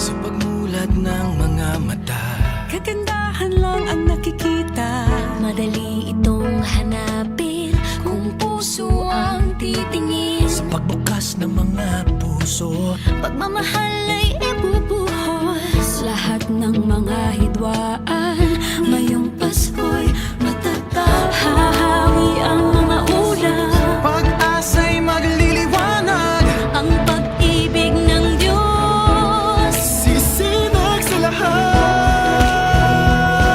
Sa pagmulat ng mga mata, kagandahan lang ang nakikita. Madali itong hanapin kung puso ang titingin. sa pagbukas ng mga puso, Pagmamahal ay ibubuhos. Lahat ng mga hidwaan ngayong Pasko'y matatapos. Hahawi ang mga ulap, pag-asa'y magliliwanag, Ang pag-ibig ng Diyos. sisinag sa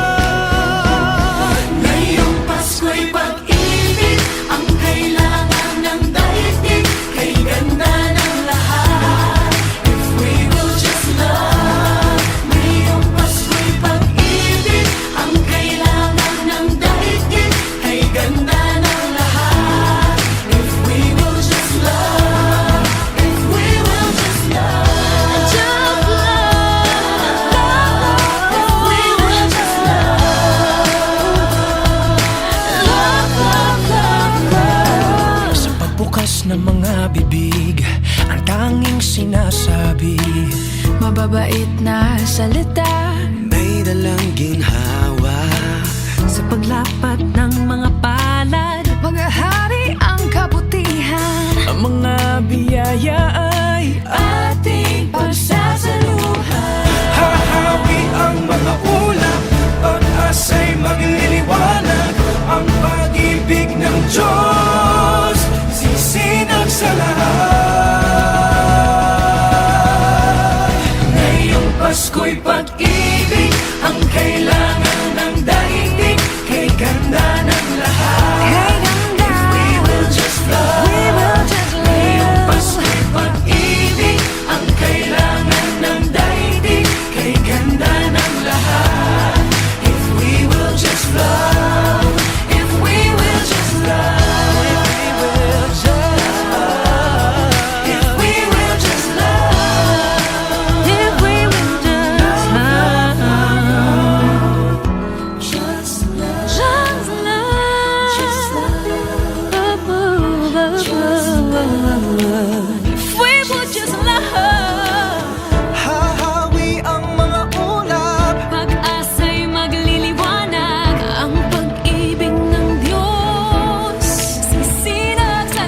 lahat. ngayong Pasko'y pag-ibig ang kailangan ng daigdig. Kay ganda ng lahat, if we will just love. Ngayong Pasko'y pag-ibig ang kailangan ng daigdig. Kay ganda ng lahat, if we will just love. If we will just love. Just love. If we will just love. Love, love, love, love. Sa pagbukas ng mga bibig, ang tanging sinasabi, Mababait na salita may dalang ginhawa. sa paglapat ng mga palad. Mga hari ang kabutihan. Ang mga biyaya ay Ating pagsasaluhan. hahawi ang mga ulap, pag-asa'y magliliwanag. Ang pag-ibig ng Diyos sisinag sa lahat. Ngayong Pasko'y pag-ibig ang kailangan ng daigdig. Kay ganda ng lahat, Kay ganda. if we will just love. We will just Ngayong live. Pasko'y pag-ibig ang kailangan ng daigdig. Kay ganda ng lahat, if we will just love. If we will just love. If we will just love. If we will just love. If we will just love. Just love. Just love. Just If we would just love. Hahawi ang mga ulap, Pag-asa'y magliliwanag. Ang pag-ibig ng Diyos sisinag sa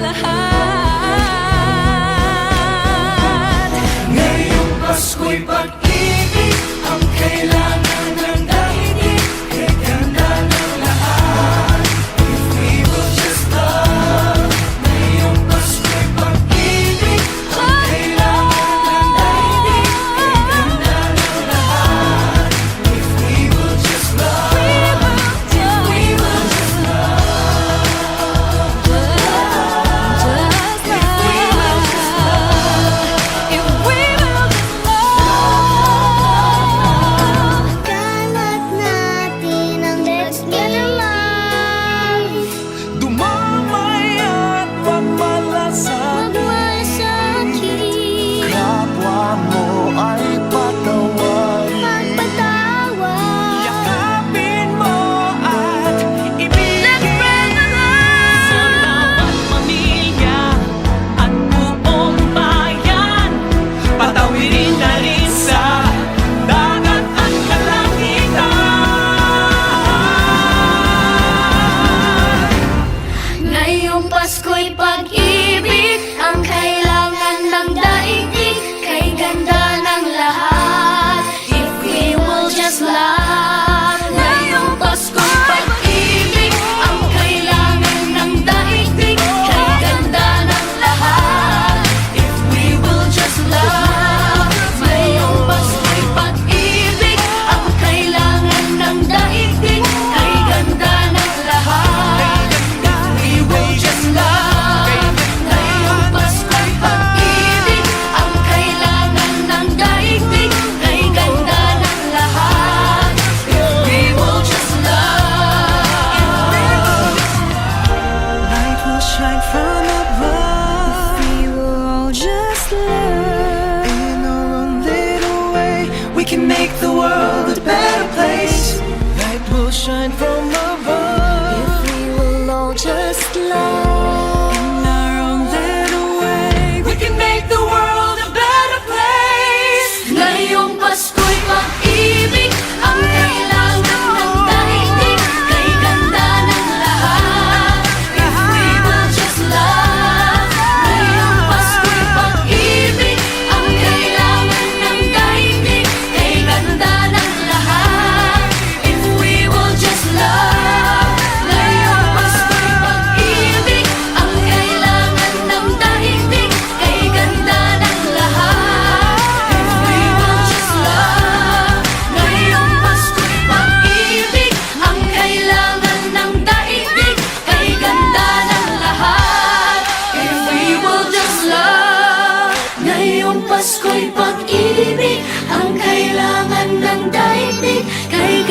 lahat. ngayong Pasko'y pag-ibig ang kailangan ng daigdig. Kay ganda ng lahat, if we will just love. Ngayong Pasko'y pag-ibig ang kailangan ng daigdig. Kay ganda ng lahat, if we will just love. If we will just love. Kalat natin ang let's get alive. Dumamay at pagmalasakit, Magmasakit. kapwa mo ay patawarin. Magpatawad. Yakapin mo at Let's ibigin. spread the love. Sa bawat pamilya at buong bayan, patawirin na rin sa dagat at kalangitan. Ngayong Pasko'y pag-ibig ang kailangan ng daigdig. Kay ganda ng lahat, if we will just love. Ngayong Pasko'y pag-ibig ang kailangan ng daigdig. Kay ganda ng lahat, if we will just love. Ngayong Pasko'y pag-ibig ang kailangan ng daigdig. Kay ganda ng lahat, we will just love. Ngayong Pasko'y pag-ibig ang kailangan ng daigdig. Kay ganda ng lahat, if we will just love. Light will shine from above. We will all just love. In our own little way, we can make the world a better place. Light will shine from above. We will all just love. In our own little way, we can make the world a better place. Ngayong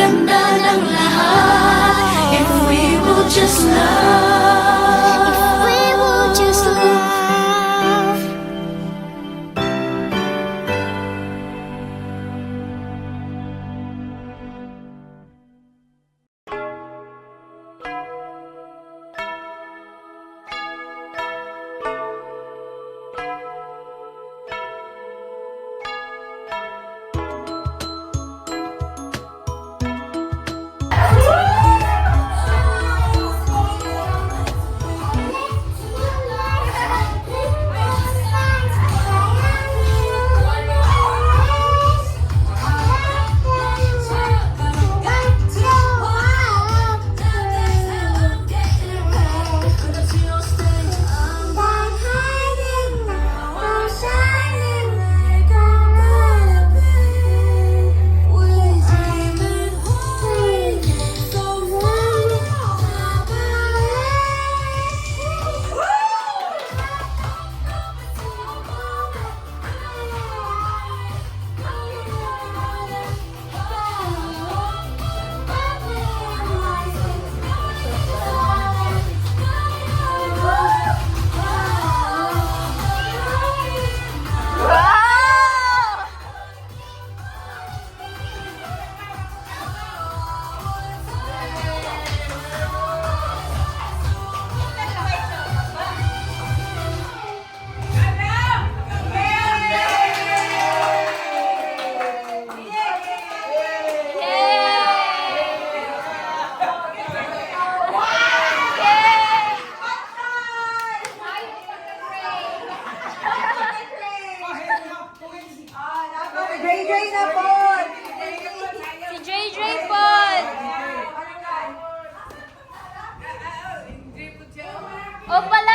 ganda ng lahat. If we will just love. If we will just love. JJ na po! Si JJ Pod! O pala